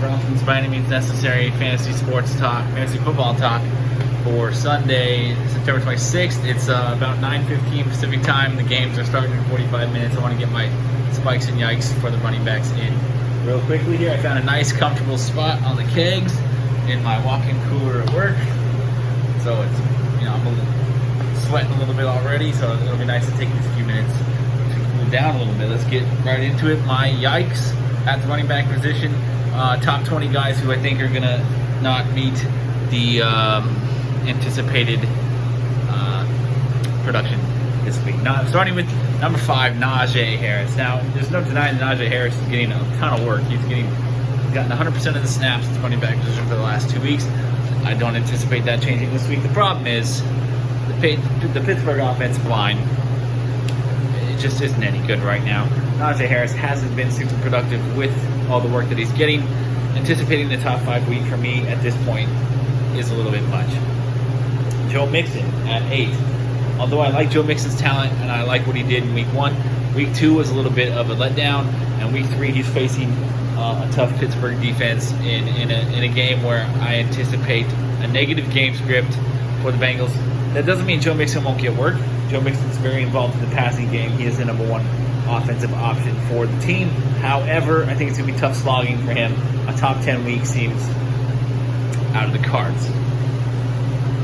Bronson's by any means necessary fantasy sports talk, fantasy football talk for Sunday, September 26th. It's about 9:15 Pacific time. The games are starting in 45 minutes. I want to get my spikes and yikes for the running backs in real quickly here. I found a nice, comfortable spot on the kegs in my walk-in cooler at work. So it's, I'm sweating a little bit already, so it'll be nice to take these few minutes to cool down a little bit. Let's get right into it. My yikes at the running back position. Top 20 guys who I think are going to not meet the anticipated production this week. Starting with number 5, Najee Harris. Now, there's no denying that Najee Harris is getting a ton of work. He's gotten 100% of the snaps at the running back position for the last 2 weeks. I don't anticipate that changing this week. The problem is the Pittsburgh offensive line, it just isn't any good right now. Najee Harris hasn't been super productive with all the work that he's getting. Anticipating the top 5 week for me at this point is a little bit much. Joe Mixon at 8. Although I like Joe Mixon's talent and I like what he did in week 1, week 2 was a little bit of a letdown, and week 3 he's facing a tough Pittsburgh defense in a game where I anticipate a negative game script for the Bengals. That doesn't mean Joe Mixon won't get work. Joe Mixon's very involved in the passing game. He is the number 1 offensive option for the team. However, I think it's going to be tough slogging for him. A top 10 week seems out of the cards.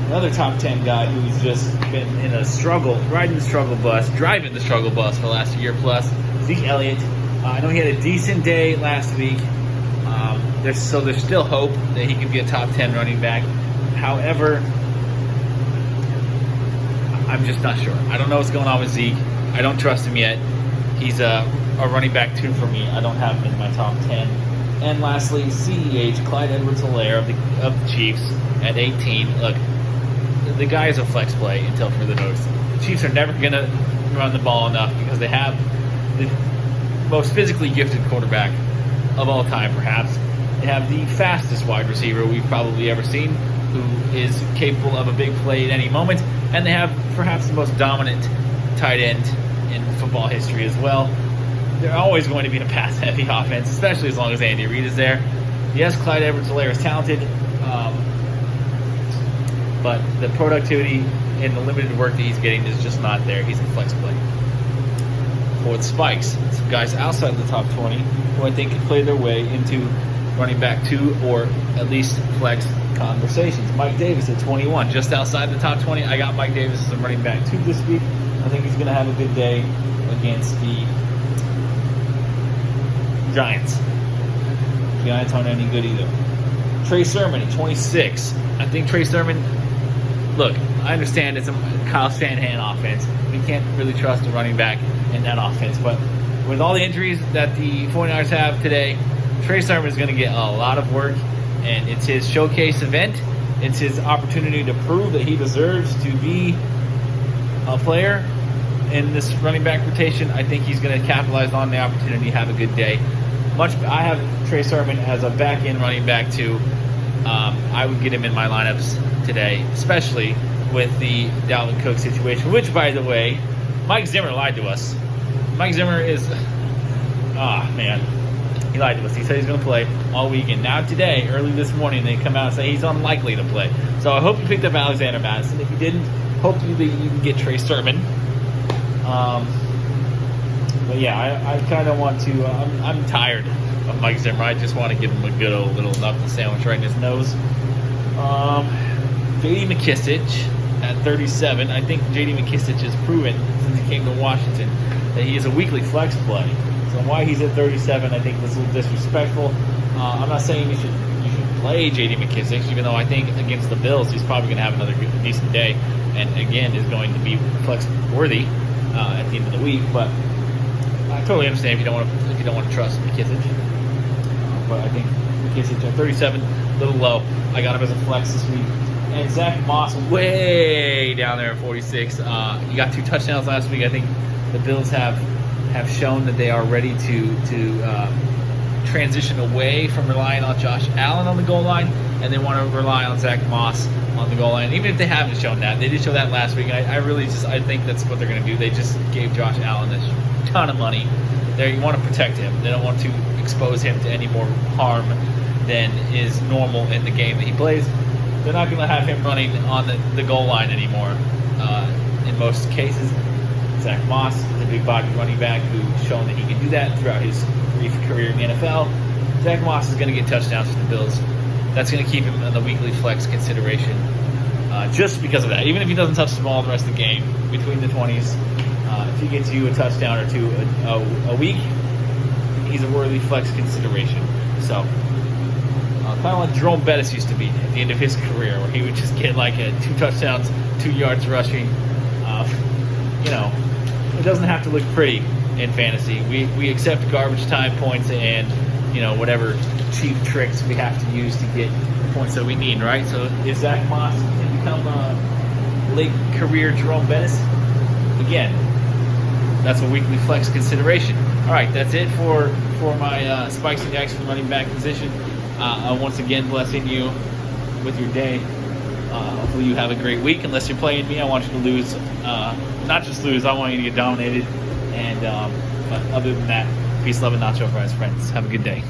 Another top 10 guy who's just been in a struggle, driving the struggle bus for the last year plus, Zeke Elliott. I know he had a decent day last week. There's still hope that he could be a top 10 running back. However, I'm just not sure. I don't know what's going on with Zeke. I don't trust him yet. He's a running back 2 for me. I don't have him in my top 10. And lastly, CEH, Clyde Edwards-Helaire of the Chiefs at 18. Look, the guy is a flex play until further notice. The Chiefs are never going to run the ball enough because they have the most physically gifted quarterback of all time, perhaps. They have the fastest wide receiver we've probably ever seen, who is capable of a big play at any moment. And they have perhaps the most dominant tight end in football history as well. They're always going to be in a pass-heavy offense, especially as long as Andy Reid is there. Yes, Clyde Edwards-Helaire is talented, but the productivity and the limited work that he's getting is just not there. He's a flex play. For the spikes, some guys outside of the top 20 who I think can play their way into running back 2 or at least flex conversations. Mike Davis at 21, just outside the top 20. I got Mike Davis as a running back 2 this week. I think he's going to have a good day against the Giants. The Giants aren't any good either. Trey Sermon at 26. I think Trey Sermon, look, I understand it's a Kyle Shanahan offense. We can't really trust a running back in that offense. But with all the injuries that the 49ers have today, Trey Sermon is going to get a lot of work. And it's his showcase event. It's his opportunity to prove that he deserves to be a player in this running back rotation. I think he's going to capitalize on the opportunity, have a good day. I have Trey Sermon as a back-end running back too. I would get him in my lineups today, especially with the Dalvin Cook situation, which, by the way, Mike Zimmer lied to us. Mike Zimmer is, he lied to us. He said he's going to play all weekend. Now today, early this morning, they come out and say he's unlikely to play. So I hope you picked up Alexander Madison. If you didn't, hopefully you can get Trey Sermon. But yeah, I kind of want to. I'm tired of Mike Zimmer. I just want to give him a good old little knuckle sandwich right in his nose. J.D. McKissic at 37. I think J.D. McKissic has proven since he came to Washington that he is a weekly flex play. So why he's at 37, I think was a little disrespectful. I'm not saying you should play J.D. McKissic, even though I think against the Bills he's probably going to have another decent day, and again is going to be flex worthy at the end of the week. But I totally understand if you don't want to trust McKissic. But I think McKissic at 37, a little low. I got him as a flex this week. And Zach Moss way down there at 46. He got 2 touchdowns last week. I think the Bills have shown that they are ready to transition away from relying on Josh Allen on the goal line, and they want to rely on Zach Moss on the goal line. Even if they haven't shown that, they did show that last week. I think that's what they're going to do. They just gave Josh Allen a ton of money. You want to protect him. They don't want to expose him to any more harm than is normal in the game that he plays. They're not going to have him running on the goal line anymore. In most cases, Zach Moss is a big body running back who's shown that he can do that throughout his brief career in the NFL. Zach Moss is going to get touchdowns for the Bills. That's going to keep him in the weekly flex consideration just because of that. Even if he doesn't touch the ball the rest of the game, between the 20s, if he gets you a touchdown or two a week, he's a worthy flex consideration. So, kind of like Jerome Bettis used to be at the end of his career, where he would just get like 2 touchdowns, 2 yards rushing. It doesn't have to look pretty in fantasy. We accept garbage time points and whatever cheap tricks we have to use to get the points that we need, right? So if Zach Moss can become a late career Jerome Bettis, again, that's a weekly flex consideration. All right, that's it for my spikes and yikes for the running back position. Once again, blessing you with your day. Hopefully you have a great week. Unless you're playing me, I want you to lose. Not just lose, I want you to get dominated. And but other than that, peace, love, and nacho fries, friends. Have a good day.